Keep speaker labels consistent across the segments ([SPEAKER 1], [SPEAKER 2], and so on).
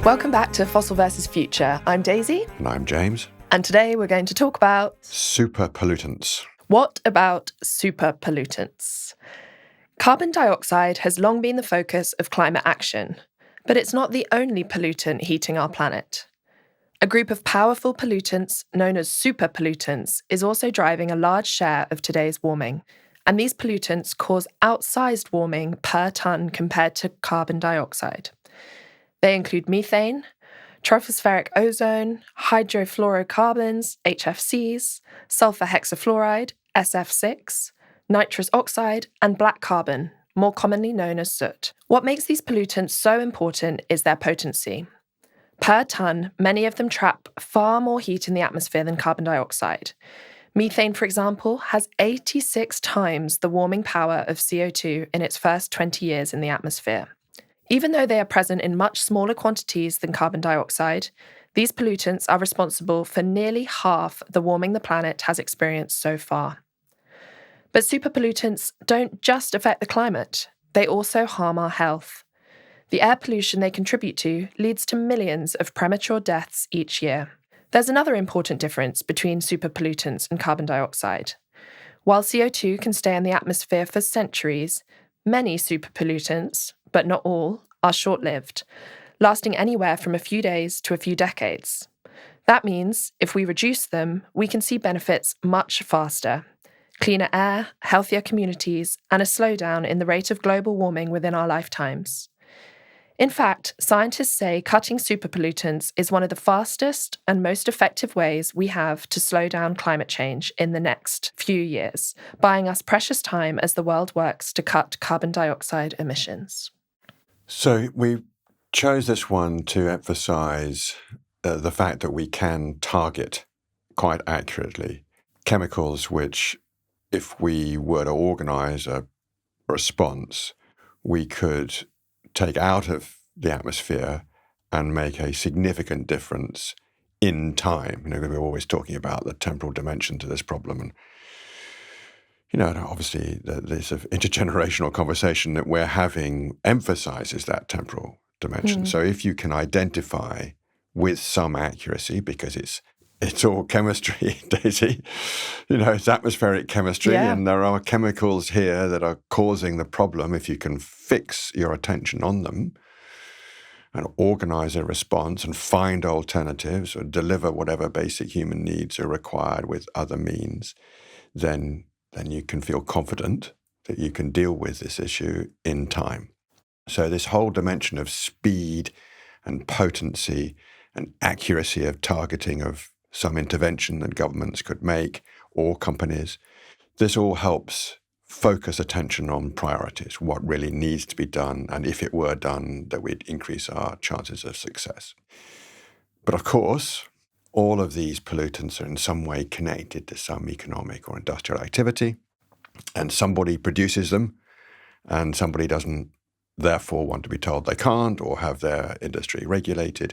[SPEAKER 1] Welcome back to Fossil vs. Future. I'm Daisy.
[SPEAKER 2] And I'm James.
[SPEAKER 1] And today we're going to talk about...
[SPEAKER 2] super pollutants.
[SPEAKER 1] What about super pollutants? Carbon dioxide has long been the focus of climate action, but it's not the only pollutant heating our planet. A group of powerful pollutants, known as super pollutants, is also driving a large share of today's warming. And these pollutants cause outsized warming per tonne compared to carbon dioxide. They include methane, tropospheric ozone, hydrofluorocarbons, HFCs, sulfur hexafluoride, SF6, nitrous oxide, and black carbon, more commonly known as soot. What makes these pollutants so important is their potency. Per tonne, many of them trap far more heat in the atmosphere than carbon dioxide. Methane, for example, has 86 times the warming power of CO2 in its first 20 years in the atmosphere. Even though they are present in much smaller quantities than carbon dioxide, these pollutants are responsible for nearly half the warming the planet has experienced so far. But super pollutants don't just affect the climate, they also harm our health. The air pollution they contribute to leads to millions of premature deaths each year. There's another important difference between super pollutants and carbon dioxide. While CO2 can stay in the atmosphere for centuries, many super pollutants, but not all, are short-lived, lasting anywhere from a few days to a few decades. That means, if we reduce them, we can see benefits much faster. Cleaner air, healthier communities, and a slowdown in the rate of global warming within our lifetimes. In fact, scientists say cutting super pollutants is one of the fastest and most effective ways we have to slow down climate change in the next few years, buying us precious time as the world works to cut carbon dioxide emissions.
[SPEAKER 2] So we chose this one to emphasise the fact that we can target quite accurately chemicals which, if we were to organise a response, we could take out of the atmosphere and make a significant difference in time. We're always talking about the temporal dimension to this problem. And, obviously the sort of intergenerational conversation that we're having emphasises that temporal dimension. So if you can identify with some accuracy, because it's all chemistry, Daisy, it's atmospheric chemistry, and there are chemicals here that are causing the problem. If you can fix your attention on them and organise a response and find alternatives or deliver whatever basic human needs are required with other means, then you can feel confident that you can deal with this issue in time. So this whole dimension of speed and potency and accuracy of targeting of some intervention that governments could make or companies, this all helps focus attention on priorities, what really needs to be done, and if it were done, that we'd increase our chances of success. But of course, all of these pollutants are in some way connected to some economic or industrial activity, and somebody produces them, and somebody doesn't therefore want to be told they can't or have their industry regulated,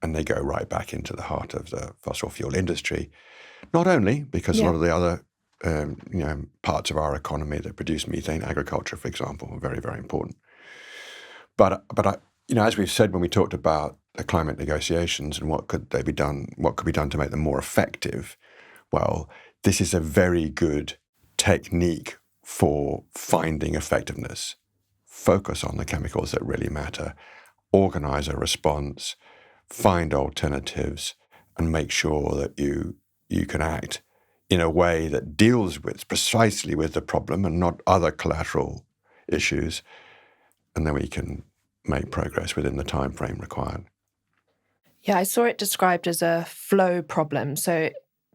[SPEAKER 2] and they go right back into the heart of the fossil fuel industry, not only because a lot of the other parts of our economy that produce methane, agriculture, for example, are very, very important. But as we've said when we talked about the climate negotiations and what could be done to make them more effective, well, this is a very good technique for finding effectiveness. Focus on the chemicals that really matter, organise a response, find alternatives, and make sure that you can act in a way that deals precisely with the problem and not other collateral issues, and then we can make progress within the time frame required.
[SPEAKER 1] Yeah, I saw it described as a flow problem. So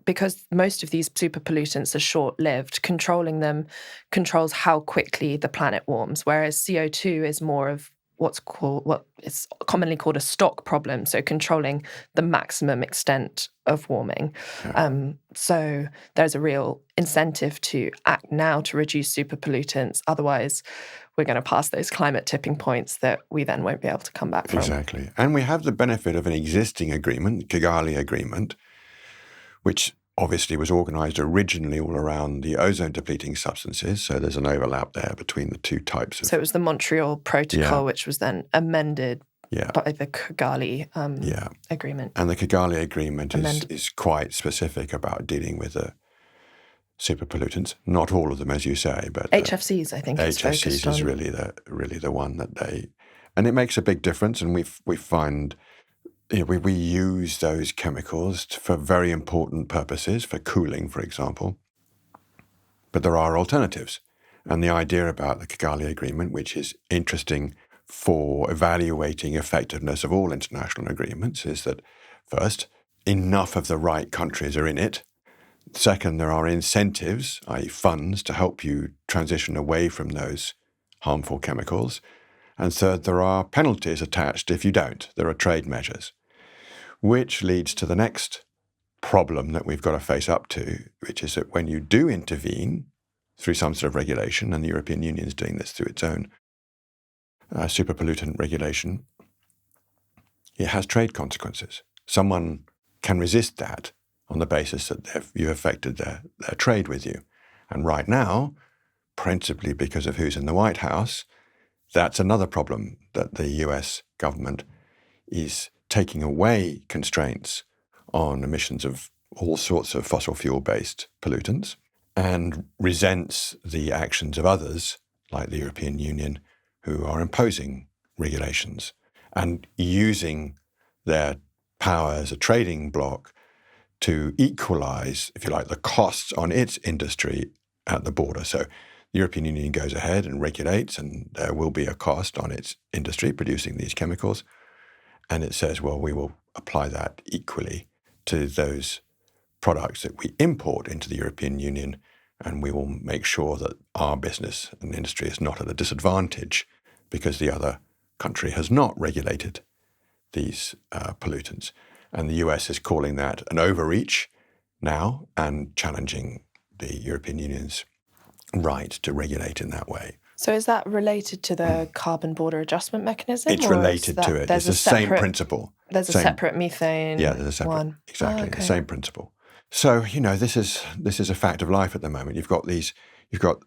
[SPEAKER 1] because most of these super pollutants are short-lived, controlling them controls how quickly the planet warms, whereas CO2 is more of what is commonly called a stock problem, so controlling the maximum extent of warming. So there's a real incentive to act now to reduce super pollutants. Otherwise, we're going to pass those climate tipping points that we then won't be able to come back from.
[SPEAKER 2] Exactly. And we have the benefit of an existing agreement, Kigali Agreement, which obviously was organised originally all around the ozone-depleting substances, so there's an overlap there between the two types of...
[SPEAKER 1] So it was the Montreal Protocol, which was then amended by the Kigali agreement.
[SPEAKER 2] And the Kigali agreement is quite specific about dealing with the super pollutants. Not all of them, as you say, but
[SPEAKER 1] HFCs, I think,
[SPEAKER 2] HFCs is really the one that they, and it makes a big difference. And we find we use those chemicals for very important purposes, for cooling, for example. But there are alternatives. And the idea about the Kigali Agreement, which is interesting for evaluating effectiveness of all international agreements, is that first, enough of the right countries are in it. Second, there are incentives, i.e. funds, to help you transition away from those harmful chemicals. And third, there are penalties attached if you don't. There are trade measures, which leads to the next problem that we've got to face up to, which is that when you do intervene through some sort of regulation, and the European Union is doing this through its own super pollutant regulation, it has trade consequences. Someone can resist that on the basis that you affected their trade with you. And right now, principally because of who's in the White House, that's another problem, that the US government is taking away constraints on emissions of all sorts of fossil fuel-based pollutants and resents the actions of others, like the European Union, who are imposing regulations and using their power as a trading bloc to equalize, if you like, the costs on its industry at the border. So the European Union goes ahead and regulates, and there will be a cost on its industry producing these chemicals. And it says, well, we will apply that equally to those products that we import into the European Union, and we will make sure that our business and industry is not at a disadvantage because the other country has not regulated these pollutants. And the US is calling that an overreach now and challenging the European Union's right to regulate in that way.
[SPEAKER 1] So is that related to the carbon border adjustment mechanism?
[SPEAKER 2] It's related to it. It's the same principle.
[SPEAKER 1] There's a separate methane
[SPEAKER 2] there's a separate
[SPEAKER 1] one.
[SPEAKER 2] Exactly, the same principle. So, this is a fact of life at the moment. You've got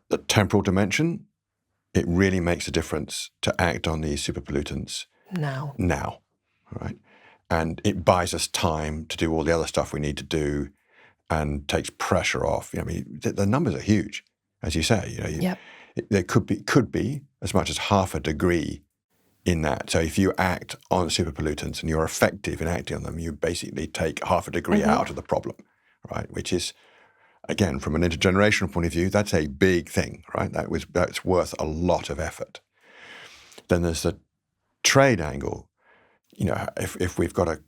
[SPEAKER 2] the temporal dimension. It really makes a difference to act on these super pollutants now, all right? And it buys us time to do all the other stuff we need to do and takes pressure off. The numbers are huge, as you say. There could be as much as half a degree in that. So if you act on super pollutants and you're effective in acting on them, you basically take half a degree out of the problem, right? Which is, again, from an intergenerational point of view, that's a big thing, right? That's worth a lot of effort. Then there's the trade angle. If we've got a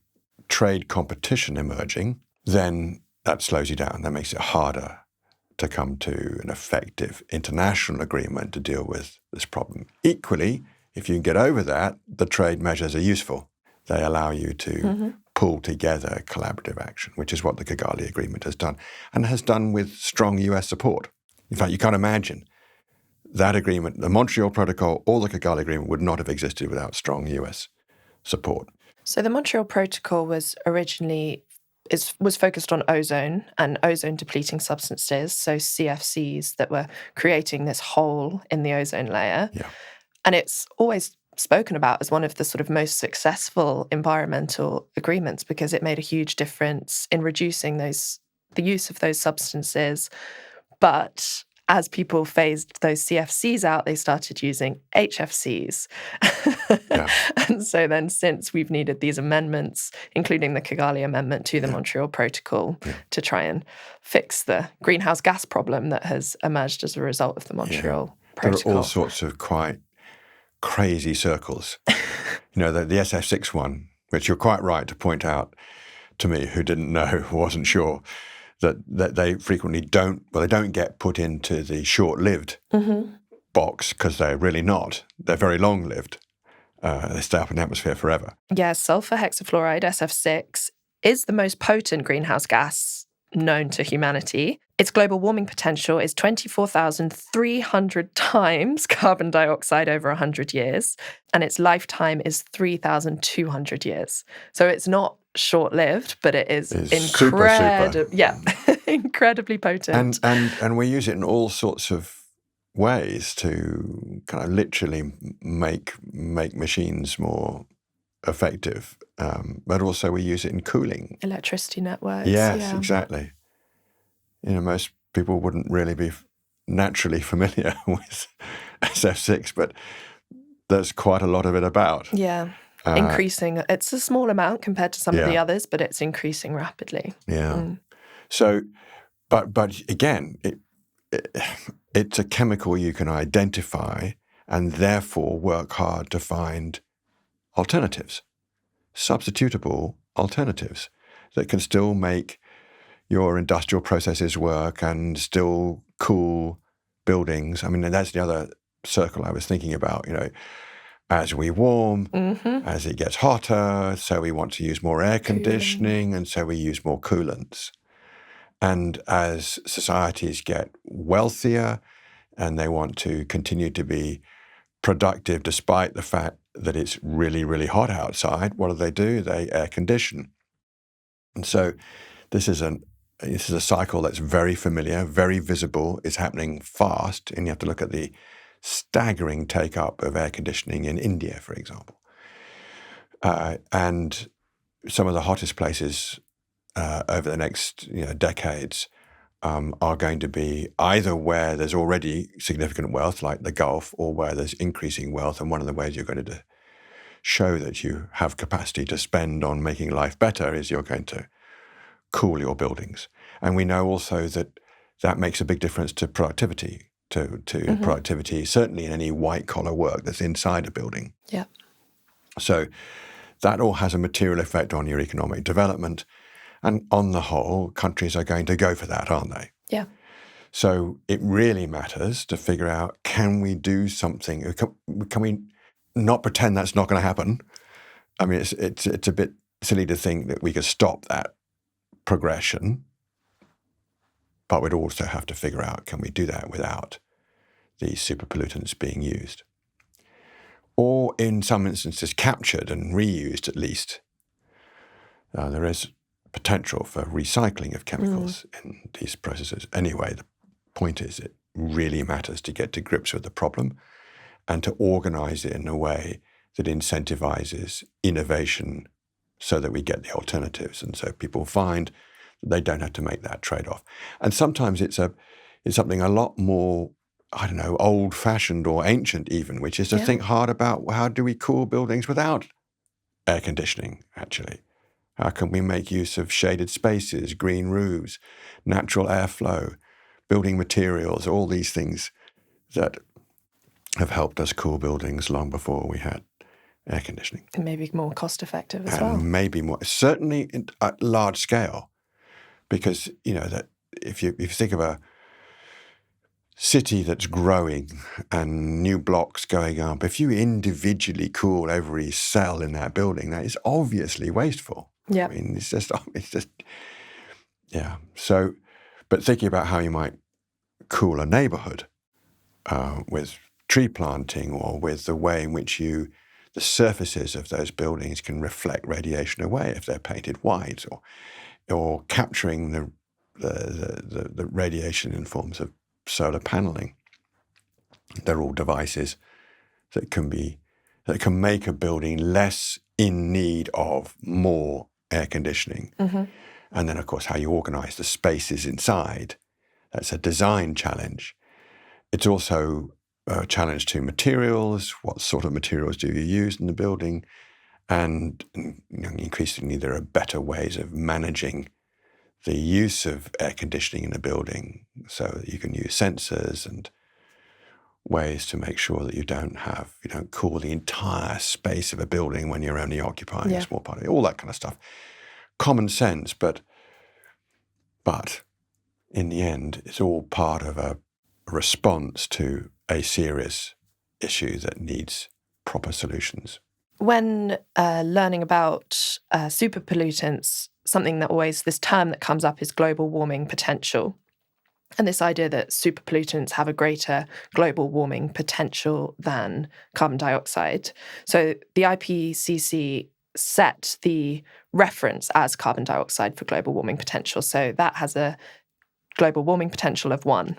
[SPEAKER 2] trade competition emerging, then that slows you down. That makes it harder to come to an effective international agreement to deal with this problem. Equally, if you can get over that, the trade measures are useful. They allow you to pull together collaborative action, which is what the Kigali Agreement has done, and has done with strong US support. In fact, you can't imagine that agreement, the Montreal Protocol or the Kigali Agreement would not have existed without strong US support.
[SPEAKER 1] So the Montreal Protocol was originally was focused on ozone and ozone-depleting substances, so CFCs that were creating this hole in the ozone layer.
[SPEAKER 2] Yeah.
[SPEAKER 1] And it's always spoken about as one of the sort of most successful environmental agreements because it made a huge difference in reducing the use of those substances. But as people phased those CFCs out, they started using HFCs. And so then since we've needed these amendments, including the Kigali Amendment to the Montreal Protocol, to try and fix the greenhouse gas problem that has emerged as a result of the Montreal Protocol.
[SPEAKER 2] There are all sorts of quite crazy circles. The SF6 one, which you're quite right to point out to me, who didn't know, who wasn't sure, that they frequently don't get put into the short-lived box because they're really not. They're very long-lived. They stay up in the atmosphere forever.
[SPEAKER 1] Yeah, sulfur hexafluoride, SF6, is the most potent greenhouse gas known to humanity. Its global warming potential is 24,300 times carbon dioxide over 100 years, and its lifetime is 3,200 years. So it's not short-lived, but it is incredible. Yeah, incredibly potent.
[SPEAKER 2] And we use it in all sorts of ways to kind of literally make machines more effective, but also we use it in cooling.
[SPEAKER 1] Electricity networks.
[SPEAKER 2] Yes, exactly. Most people wouldn't really be naturally familiar with SF6, but there's quite a lot of it about.
[SPEAKER 1] Yeah. Increasing. It's a small amount compared to some of the others, but it's increasing rapidly.
[SPEAKER 2] Yeah. So, but again, it's a chemical you can identify and therefore work hard to find alternatives, substitutable alternatives that can still make your industrial processes work and still cool buildings. I mean, and that's the other circle I was thinking about, as we warm, as it gets hotter, so we want to use more air conditioning, and so we use more coolants. And as societies get wealthier and they want to continue to be productive despite the fact that it's really, really hot outside, what do? They air condition. And so this is a cycle that's very familiar, very visible, is happening fast, and you have to look at the staggering take-up of air conditioning in India, for example. And some of the hottest places over the next decades are going to be either where there's already significant wealth, like the Gulf, or where there's increasing wealth. And one of the ways you're going to show that you have capacity to spend on making life better is you're going to cool your buildings. And we know also that makes a big difference to productivity, to productivity, certainly in any white-collar work that's inside a building.
[SPEAKER 1] Yeah.
[SPEAKER 2] So that all has a material effect on your economic development. And on the whole, countries are going to go for that, aren't they?
[SPEAKER 1] Yeah.
[SPEAKER 2] So it really matters to figure out, can we do something? Can we not pretend that's not going to happen? I mean, it's a bit silly to think that we could stop that progression, but we'd also have to figure out, can we do that without these super pollutants being used? Or in some instances, captured and reused at least. There is potential for recycling of chemicals in these processes. Anyway, the point is it really matters to get to grips with the problem and to organize it in a way that incentivizes innovation so that we get the alternatives. And so people find that they don't have to make that trade-off. And sometimes it's something a lot more, old-fashioned or ancient even, which is to think hard about how do we cool buildings without air conditioning, actually. How can we make use of shaded spaces, green roofs, natural airflow, building materials, all these things that have helped us cool buildings long before we had air conditioning.
[SPEAKER 1] And maybe more cost-effective as
[SPEAKER 2] and
[SPEAKER 1] well.
[SPEAKER 2] And maybe more, certainly at large scale, because, that if you think of a city that's growing and new blocks going up, if you individually cool every cell in that building, that is obviously wasteful.
[SPEAKER 1] Yeah.
[SPEAKER 2] I mean, it's just, yeah. So, but thinking about how you might cool a neighborhood with tree planting or with the way in which the surfaces of those buildings can reflect radiation away if they're painted white, or capturing the radiation in forms of solar paneling. They're all devices that can make a building less in need of more air conditioning. And then, of course, how you organize the spaces inside. That's a design challenge. It's also a challenge to materials. What sort of materials do you use in the building? And increasingly, there are better ways of managing the use of air conditioning in a building so that you can use sensors and ways to make sure that you don't cool the entire space of a building when you're only occupying a small part of it, all that kind of stuff. Common sense, but in the end, it's all part of a response to a serious issue that needs proper solutions.
[SPEAKER 1] When learning about super pollutants, this term that comes up is global warming potential. And this idea that super pollutants have a greater global warming potential than carbon dioxide. So the IPCC set the reference as carbon dioxide for global warming potential. So that has a global warming potential of 1.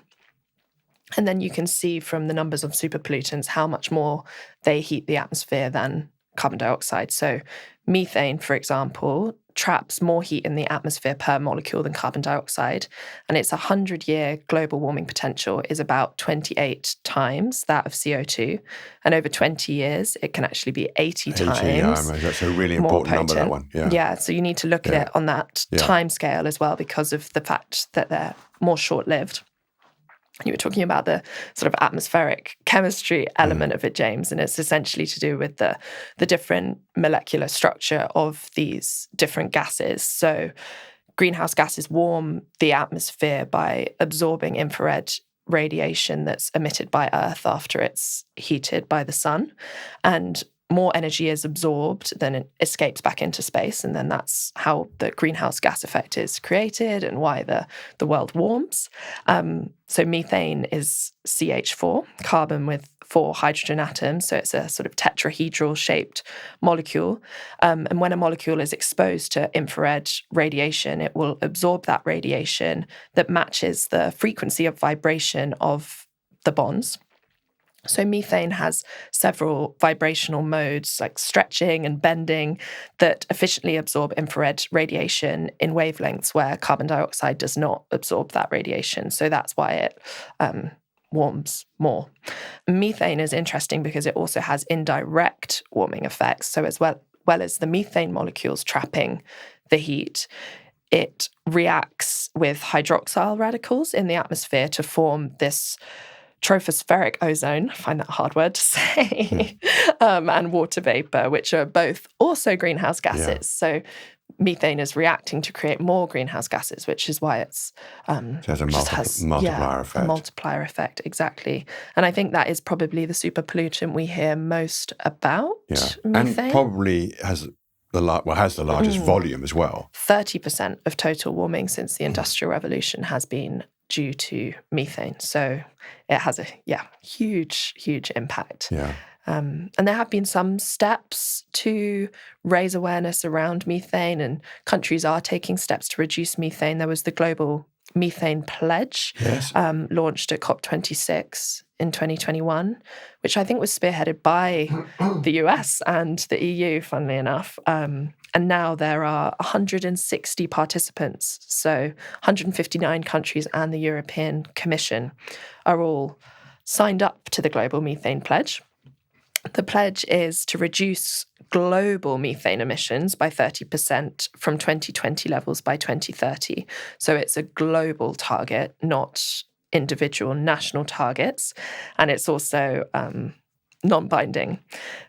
[SPEAKER 1] And then you can see from the numbers of super pollutants how much more they heat the atmosphere than carbon dioxide. So methane, for example, traps more heat in the atmosphere per molecule than carbon dioxide, and its 100-year global warming potential is about 28 times that of CO2, and over 20 years it can actually be 80 times.
[SPEAKER 2] That's a really
[SPEAKER 1] more
[SPEAKER 2] important number, that one.
[SPEAKER 1] Yeah, so you need to look at it on that time scale as well, because of the fact that they're more short-lived. You were talking about the sort of atmospheric chemistry element of it, James, and it's essentially to do with the different molecular structure of these different gases. So greenhouse gases warm the atmosphere by absorbing infrared radiation that's emitted by Earth after it's heated by the sun. And more energy is absorbed than it escapes back into space. And then that's how the greenhouse gas effect is created and why the world warms. So methane is CH4, carbon with 4 hydrogen atoms. So it's a sort of tetrahedral shaped molecule. And when a molecule is exposed to infrared radiation, it will absorb that radiation that matches the frequency of vibration of the bonds. So methane has several vibrational modes like stretching and bending that efficiently absorb infrared radiation in wavelengths where carbon dioxide does not absorb that radiation. So that's why it warms more. Methane is interesting because it also has indirect warming effects. So as well as the methane molecules trapping the heat, it reacts with hydroxyl radicals in the atmosphere to form this tropospheric ozone, I find that a hard word to say, and water vapor, which are both also greenhouse gases. Yeah. So methane is reacting to create more greenhouse gases, which is why it's
[SPEAKER 2] has a multiplier effect.
[SPEAKER 1] A multiplier effect, exactly. And I think that is probably the super pollutant we hear most about. Methane.
[SPEAKER 2] And probably has the largest volume as well.
[SPEAKER 1] 30% of total warming since the Industrial Revolution has been due to methane. So it has a huge impact.
[SPEAKER 2] Yeah.
[SPEAKER 1] And there have been some steps to raise awareness around methane, and countries are taking steps to reduce methane. There was the Global Methane Pledge, launched at COP26 in 2021, which I think was spearheaded by the US and the EU, funnily enough. And now there are 160 participants. So 159 countries and the European Commission are all signed up to the Global Methane Pledge. The pledge is to reduce global methane emissions by 30% from 2020 levels by 2030. So it's a global target, not individual national targets. And it's also non-binding.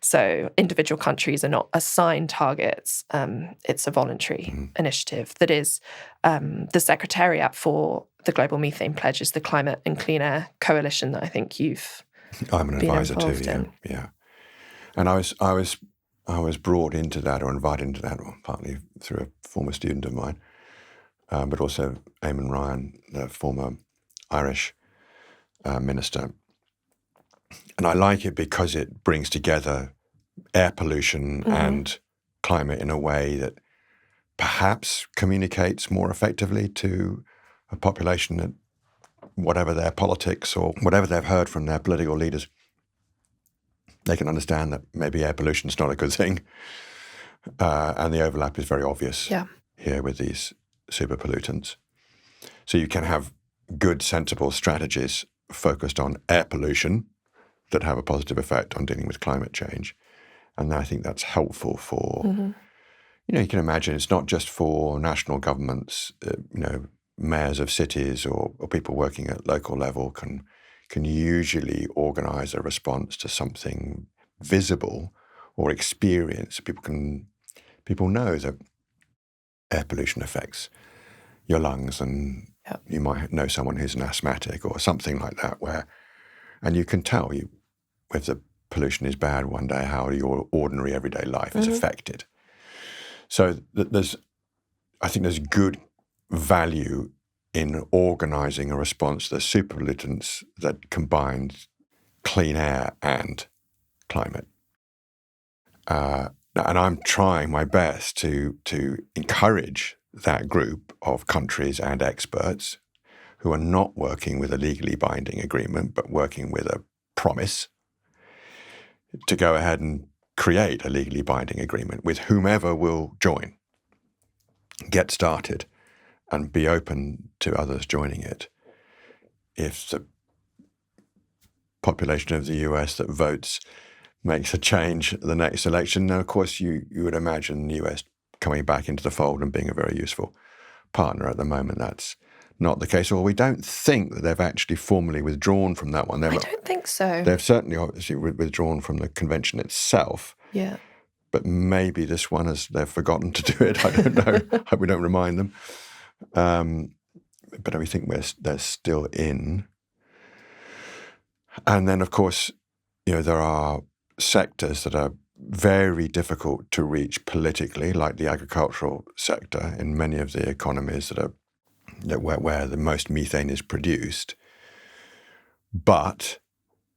[SPEAKER 1] So individual countries are not assigned targets. It's a voluntary initiative that is the secretariat for the Global Methane Pledge is the Climate and Clean Air Coalition that I think
[SPEAKER 2] I'm an advisor to.
[SPEAKER 1] Yeah.
[SPEAKER 2] And I was brought into that or invited into that, partly through a former student of mine, but also Eamon Ryan, the former Irish minister. And I like it because it brings together air pollution and climate in a way that perhaps communicates more effectively to a population that, whatever their politics or whatever they've heard from their political leaders, they can understand that maybe air pollution is not a good thing. And the overlap is very obvious here with these super pollutants. So you can have good, sensible strategies focused on air pollution that have a positive effect on dealing with climate change. And I think that's helpful for, you can imagine it's not just for national governments, mayors of cities or people working at local level can usually organize a response to something visible or experience. People know that air pollution affects your lungs, and you might know someone who's an asthmatic or something like that, and you can tell if the pollution is bad one day, how your ordinary everyday life is affected. So I think there's good value in organising a response to the super pollutants that combines clean air and climate. And I'm trying my best to encourage that group of countries and experts who are not working with a legally binding agreement, but working with a promise to go ahead and create a legally binding agreement with whomever will join, get started, and be open to others joining it. If the population of the US that votes makes a change at the next election, then of course you would imagine the US coming back into the fold and being a very useful partner. At the moment, that's not the case, or we don't think that they've actually formally withdrawn from that one.
[SPEAKER 1] I don't think so.
[SPEAKER 2] They've certainly obviously withdrawn from the convention itself.
[SPEAKER 1] Yeah.
[SPEAKER 2] But maybe this one they've forgotten to do it. I don't know. Hope we don't remind them. But we think they're still in. And then, of course, there are sectors that are very difficult to reach politically, like the agricultural sector in many of the economies where the most methane is produced, but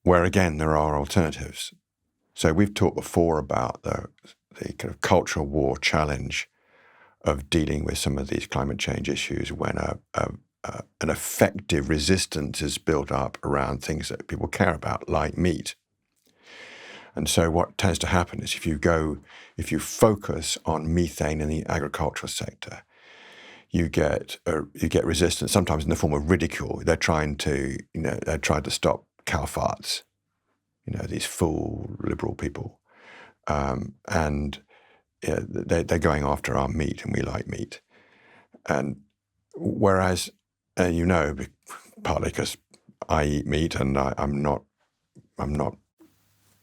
[SPEAKER 2] where, again, there are alternatives. So we've talked before about the kind of cultural war challenge of dealing with some of these climate change issues when an effective resistance is built up around things that people care about, like meat. And so what tends to happen is if you focus on methane in the agricultural sector, you get resistance, sometimes in the form of ridicule. They're trying to stop cow farts, these fool liberal people, and they're going after our meat, and we like meat. And whereas, partly because I eat meat, and I'm not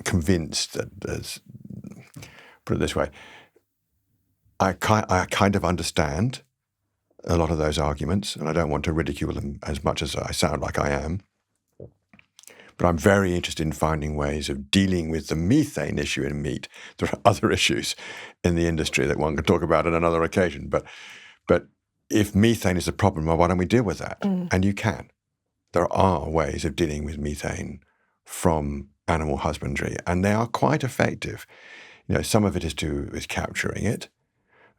[SPEAKER 2] convinced that there's, put it this way, I kind of understand a lot of those arguments, and I don't want to ridicule them as much as I sound like I am. But I'm very interested in finding ways of dealing with the methane issue in meat. There are other issues in the industry that one could talk about on another occasion. But if methane is a problem, well, why don't we deal with that? And you can. There are ways of dealing with methane from animal husbandry, and they are quite effective. Some of it is to do with capturing it,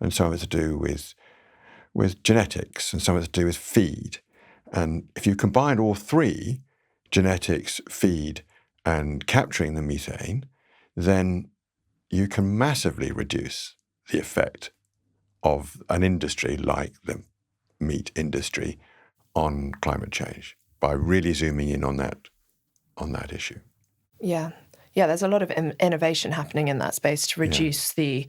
[SPEAKER 2] and some of it to do with genetics, and some of it to do with feed. And if you combine all three, genetics, feed, and capturing the methane, then you can massively reduce the effect of an industry like the meat industry on climate change by really zooming in on that issue.
[SPEAKER 1] Yeah. There's a lot of innovation happening in that space to reduce the.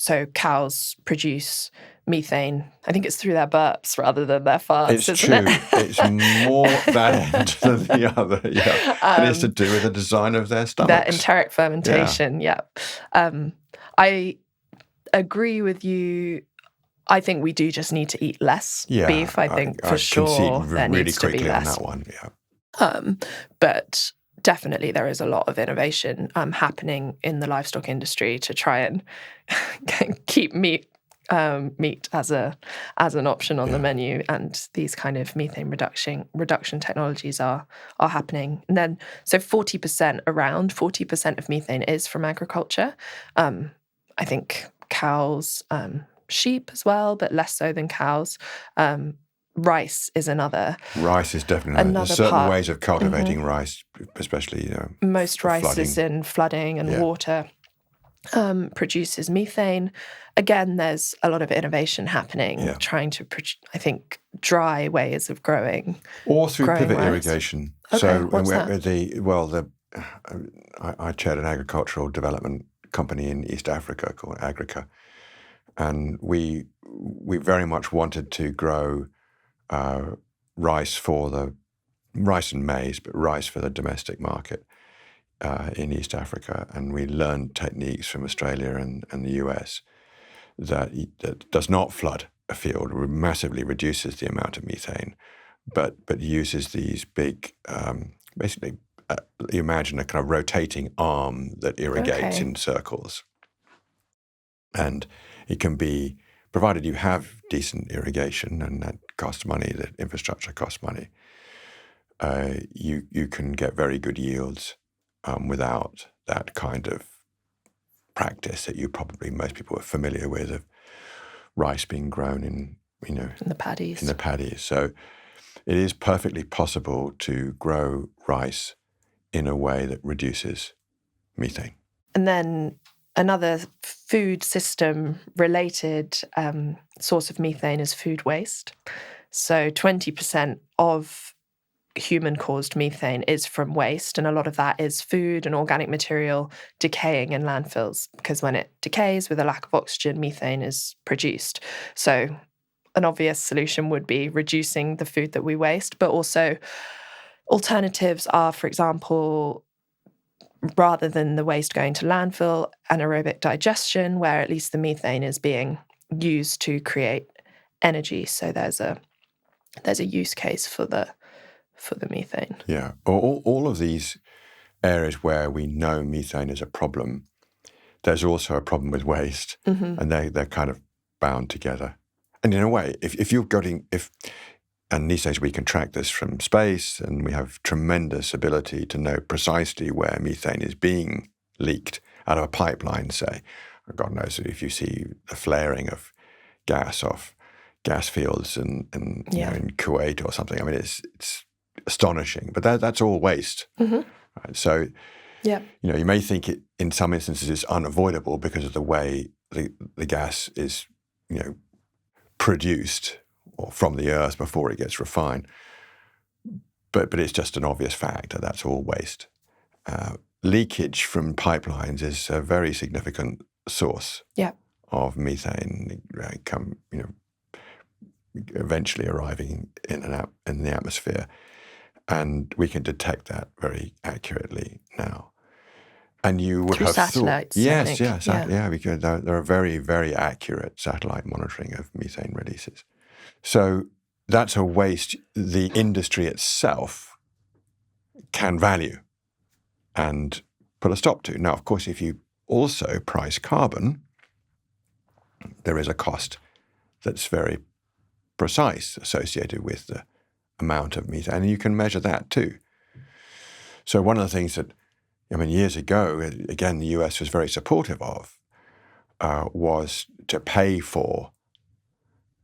[SPEAKER 1] So cows produce methane. I think it's through their burps rather than their farts.
[SPEAKER 2] It's true. It's more that end than the other. Yeah, and it's to do with the design of their stomachs.
[SPEAKER 1] Their enteric fermentation. Yeah. I agree with you. I think we do just need to eat less beef. I think for sure there
[SPEAKER 2] really
[SPEAKER 1] needs to be less.
[SPEAKER 2] On that one. Yeah.
[SPEAKER 1] But definitely there is a lot of innovation happening in the livestock industry to try and keep meat as an option on the menu, and these kind of methane reduction technologies are happening. And then around 40% of methane is from agriculture. I think cows, sheep as well, but less so than cows. Rice is another.
[SPEAKER 2] Rice is definitely there's certain ways of cultivating rice, especially
[SPEAKER 1] most rice is in flooding and water. Produces methane. Again, there's a lot of innovation happening, trying to, I think, dry ways of growing.
[SPEAKER 2] Or through pivot
[SPEAKER 1] rice.
[SPEAKER 2] Irrigation.
[SPEAKER 1] Okay,
[SPEAKER 2] so
[SPEAKER 1] what's that?
[SPEAKER 2] I chaired an agricultural development company in East Africa called Agrica, and we very much wanted to grow rice and maize, but rice for the domestic market in East Africa. And we learned techniques from Australia and the US that does not flood a field, massively reduces the amount of methane, but uses these big, basically, you imagine a kind of rotating arm that irrigates in circles. And it can be, provided you have decent irrigation, and that costs money, that infrastructure costs money, you can get very good yields without that kind of practice that most people are familiar with, of rice being grown in the paddies. So it is perfectly possible to grow rice in a way that reduces methane.
[SPEAKER 1] And then another food system related source of methane is food waste. So 20% of human-caused methane is from waste, and a lot of that is food and organic material decaying in landfills, because when it decays with a lack of oxygen, methane is produced. So an obvious solution would be reducing the food that we waste, but also alternatives are, for example, rather than the waste going to landfill, anaerobic digestion, where at least the methane is being used to create energy. So there's a use case for the methane.
[SPEAKER 2] Yeah. All of these areas where we know methane is a problem, there's also a problem with waste, and they're kind of bound together. And in a way, and these days we can track this from space, and we have tremendous ability to know precisely where methane is being leaked out of a pipeline, say. God knows if you see the flaring of gas off gas fields in Kuwait or something. I mean, it's astonishing, but that's all waste. Right? So, you may think it in some instances is unavoidable because of the way the gas is, produced or from the earth before it gets refined. But it's just an obvious fact that that's all waste. Leakage from pipelines is a very significant source of methane, eventually arriving in the atmosphere. And we can detect that very accurately now. And you would have
[SPEAKER 1] satellites,
[SPEAKER 2] thought, yes, because there are very, very accurate satellite monitoring of methane releases. So that's a waste the industry itself can value and put a stop to. Now, of course, if you also price carbon, there is a cost that's very precise associated with the amount of methane, and you can measure that too. So one of the things that, years ago, again, the US was very supportive of, was to pay for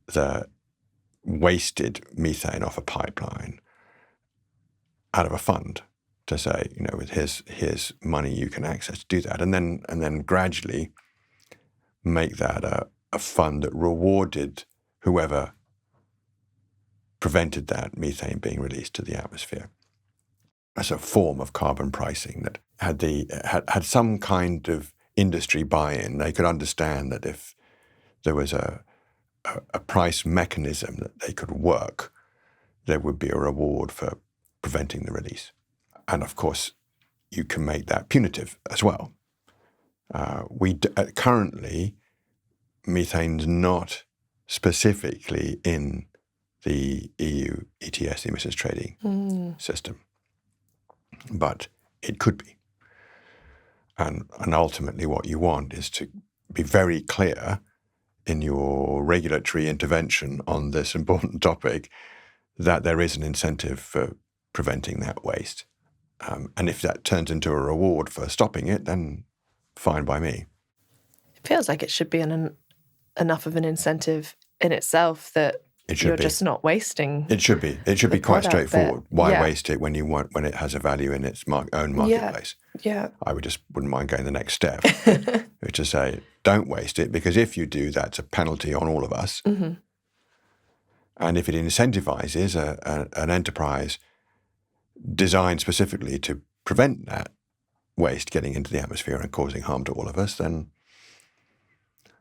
[SPEAKER 2] the wasted methane off a pipeline out of a fund to say, with here's money you can access to do that, and then gradually make that a fund that rewarded whoever prevented that methane being released to the atmosphere. As a form of carbon pricing that had some kind of industry buy-in. They could understand that if there was a price mechanism that they could work, there would be a reward for preventing the release. And of course, you can make that punitive as well. Currently, methane's not specifically in the EU ETS emissions trading system, but it could be. And ultimately what you want is to be very clear in your regulatory intervention on this important topic that there is an incentive for preventing that waste. And if that turns into a reward for stopping it, then fine by me.
[SPEAKER 1] It feels like it should be enough of an incentive in itself that you're just not wasting.
[SPEAKER 2] It should be. It should be quite straightforward. Why waste it when it has a value in its own marketplace?
[SPEAKER 1] Yeah.
[SPEAKER 2] I wouldn't mind going the next step, which is to say, don't waste it, because if you do, that's a penalty on all of us. Mm-hmm. And if it incentivizes an enterprise designed specifically to prevent that waste getting into the atmosphere and causing harm to all of us, then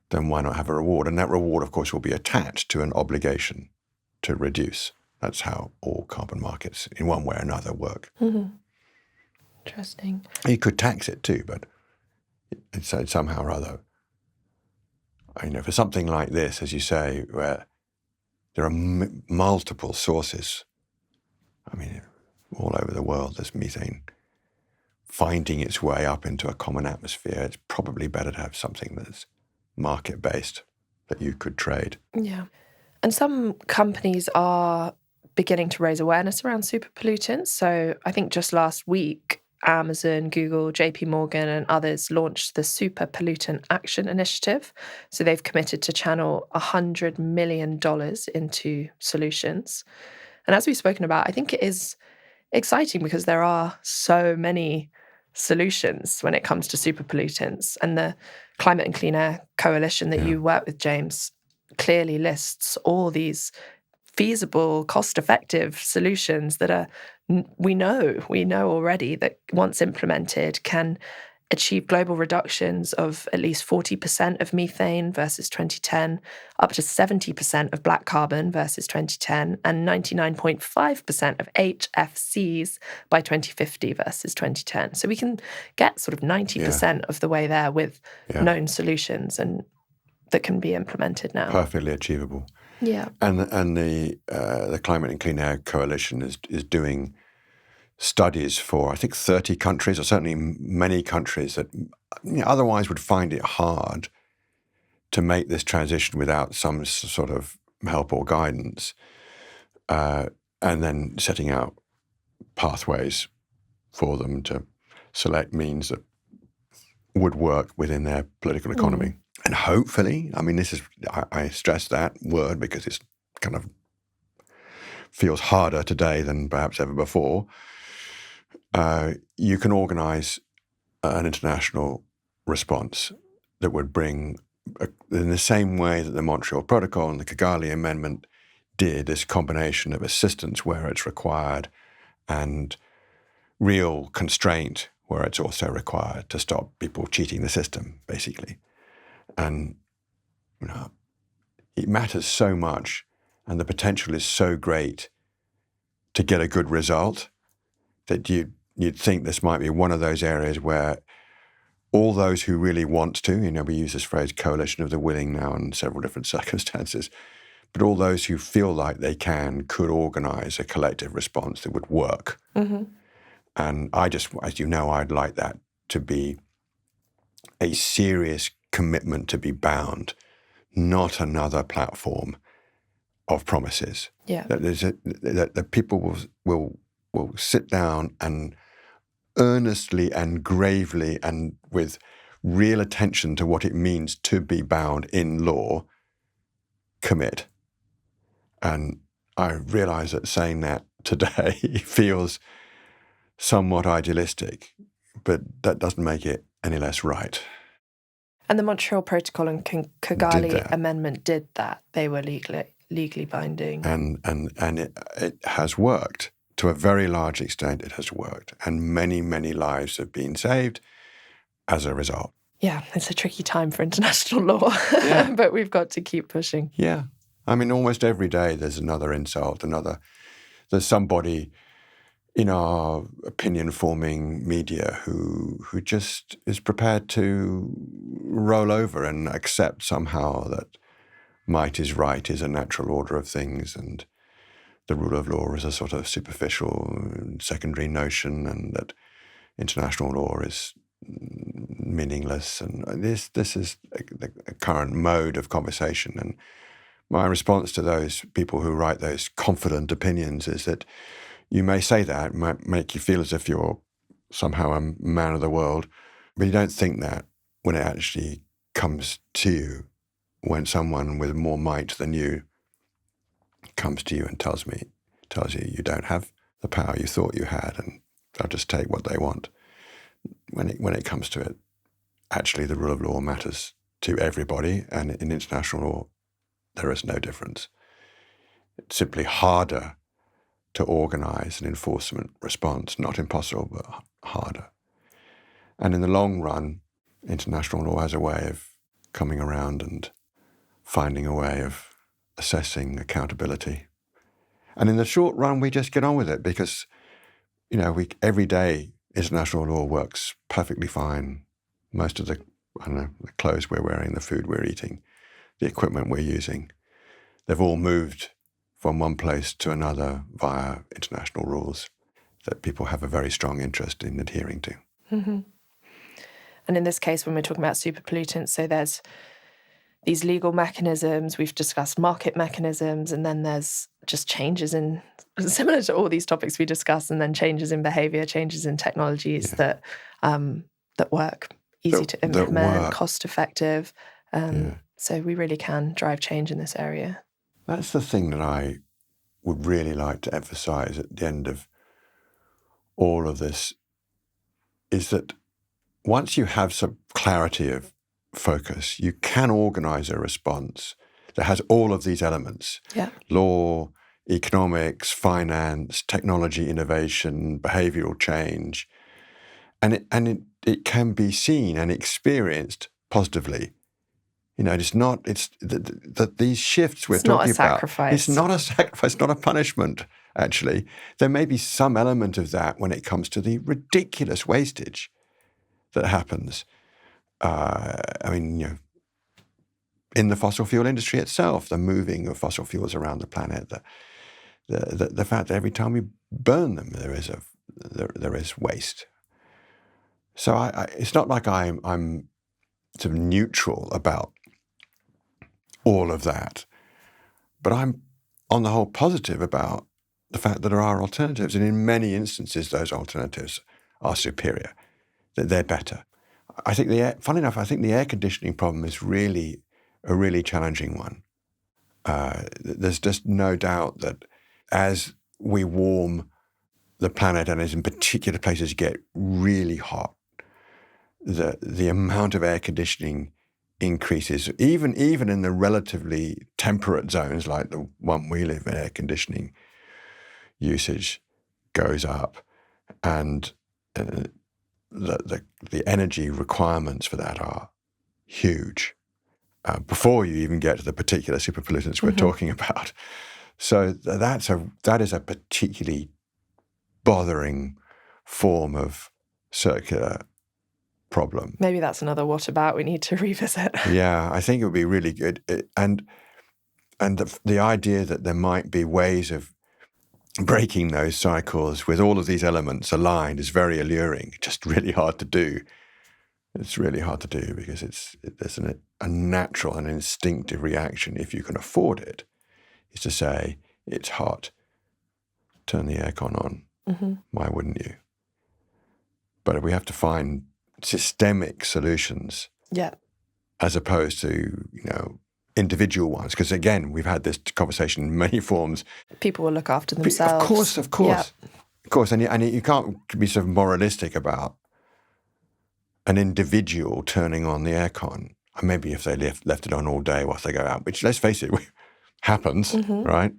[SPEAKER 2] why not have a reward? And that reward, of course, will be attached to an obligation to reduce. That's how all carbon markets, in one way or another, work.
[SPEAKER 1] Mm-hmm. Interesting.
[SPEAKER 2] You could tax it too, but it's somehow or other, for something like this, as you say, where there are multiple sources, all over the world, there's methane finding its way up into a common atmosphere. It's probably better to have something that's market-based that you could trade.
[SPEAKER 1] Yeah. And some companies are beginning to raise awareness around super pollutants. So I think just last week, Amazon, Google, JP Morgan and others launched the Super Pollutant Action Initiative. So they've committed to channel $100 million into solutions. And as we've spoken about, I think it is exciting because there are so many solutions when it comes to super pollutants. And the Climate and Clean Air Coalition that you work with, James, clearly lists all these feasible, cost-effective solutions that are we know already that once implemented can achieve global reductions of at least 40% of methane versus 2010, up to 70% of black carbon versus 2010, and 99.5% of HFCs by 2050 versus 2010. So we can get sort of 90% of the way there with known solutions and that can be implemented now.
[SPEAKER 2] Perfectly achievable.
[SPEAKER 1] Yeah.
[SPEAKER 2] And the Climate and Clean Air Coalition is doing studies for, I think, 30 countries, or certainly many countries that otherwise would find it hard to make this transition without some sort of help or guidance, and then setting out pathways for them to select means that would work within their political economy. And hopefully, I mean, I stress that word because it's kind of feels harder today than perhaps ever before. You can organize an international response that would bring, in the same way that the Montreal Protocol and the Kigali Amendment did, this combination of assistance where it's required and real constraint where it's also required to stop people cheating the system, basically. And it matters so much, and the potential is so great to get a good result that you'd think this might be one of those areas where all those who really want to, we use this phrase coalition of the willing now in several different circumstances, but all those who feel like they could organize a collective response that would work. Mm-hmm. And I just, as you know, I'd like that to be a serious commitment to be bound, not another platform of promises.
[SPEAKER 1] Yeah.
[SPEAKER 2] That people will sit down and earnestly and gravely and with real attention to what it means to be bound in law, commit. And I realize that saying that today feels somewhat idealistic, but that doesn't make it any less right.
[SPEAKER 1] And the Montreal Protocol and Kigali Amendment did that. They were legally binding.
[SPEAKER 2] And it has worked. To a very large extent, it has worked. And many, many lives have been saved as a result.
[SPEAKER 1] Yeah, it's a tricky time for international law, but we've got to keep pushing.
[SPEAKER 2] Yeah. I mean, almost every day there's another insult, there's somebody in our opinion-forming media who just is prepared to roll over and accept somehow that might is right is a natural order of things and the rule of law is a sort of superficial secondary notion and that international law is meaningless. And this is a current mode of conversation. And my response to those people who write those confident opinions is that you may say that, it might make you feel as if you're somehow a man of the world, but you don't think that when it actually comes to you, when someone with more might than you comes to you and tells you you don't have the power you thought you had and they'll just take what they want. When it comes to it, actually the rule of law matters to everybody, and in international law there is no difference. It's simply harder to organize an enforcement response, not impossible, but harder. And in the long run, international law has a way of coming around and finding a way of assessing accountability. And in the short run, we just get on with it because, every day international law works perfectly fine. Most of the clothes we're wearing, the food we're eating, the equipment we're using, they've all moved from one place to another via international rules that people have a very strong interest in adhering to.
[SPEAKER 1] Mm-hmm. And in this case, when we're talking about super pollutants, so there's these legal mechanisms, we've discussed market mechanisms, and then there's just changes in, similar to all these topics we discussed, and then changes in behavior, changes in technologies that work, easy to implement, cost-effective. So we really can drive change in this area.
[SPEAKER 2] That's the thing that I would really like to emphasize at the end of all of this is that once you have some clarity of focus, you can organize a response that has all of these elements.
[SPEAKER 1] Yeah.
[SPEAKER 2] Law, economics, finance, technology, innovation, behavioral change. And it can be seen and experienced positively. It's not, it's that these shifts we're talking about. It's not a sacrifice, not a punishment, actually. There may be some element of that when it comes to the ridiculous wastage that happens. In the fossil fuel industry itself, the moving of fossil fuels around the planet, the fact that every time we burn them, there is waste. So it's not like I'm sort of neutral about all of that, but I'm on the whole positive about the fact that there are alternatives, and in many instances those alternatives are superior, that they're better. I think funny enough, I think the air conditioning problem is really a really challenging one. There's just no doubt that as we warm the planet, and as in particular places get really hot, the amount of air conditioning increases. Even in the relatively temperate zones like the one we live in, air conditioning usage goes up, and the energy requirements for that are huge before you even get to the particular super pollutants we're talking about. So that is a particularly bothering form of circular problem.
[SPEAKER 1] Maybe that's another what about we need to revisit.
[SPEAKER 2] Yeah, I think it would be really good. And the idea that there might be ways of breaking those cycles with all of these elements aligned is very alluring. Just really hard to do. It's really hard to do because there's a natural and instinctive reaction, if you can afford it, is to say, it's hot, turn the aircon on. Mm-hmm. Why wouldn't you? But we have to find systemic solutions, as opposed to individual ones. Because again, we've had this conversation in many forms.
[SPEAKER 1] People will look after themselves.
[SPEAKER 2] Of course, and you can't be sort of moralistic about an individual turning on the aircon. Maybe if they left it on all day whilst they go out, which, let's face it, happens, right?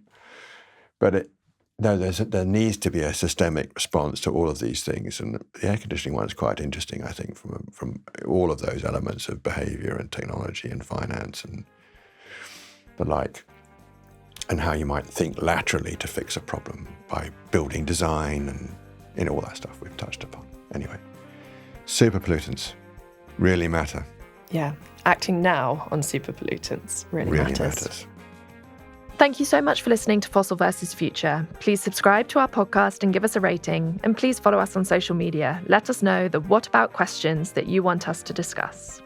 [SPEAKER 2] But there needs to be a systemic response to all of these things, and the air conditioning one is quite interesting, I think, from all of those elements of behaviour and technology and finance and the like, and how you might think laterally to fix a problem by building design and all that stuff we've touched upon. Anyway, super pollutants really matter.
[SPEAKER 1] Yeah, acting now on super pollutants really matters.
[SPEAKER 3] Thank you so much for listening to Fossil vs. Future. Please subscribe to our podcast and give us a rating. And please follow us on social media. Let us know the what about questions that you want us to discuss.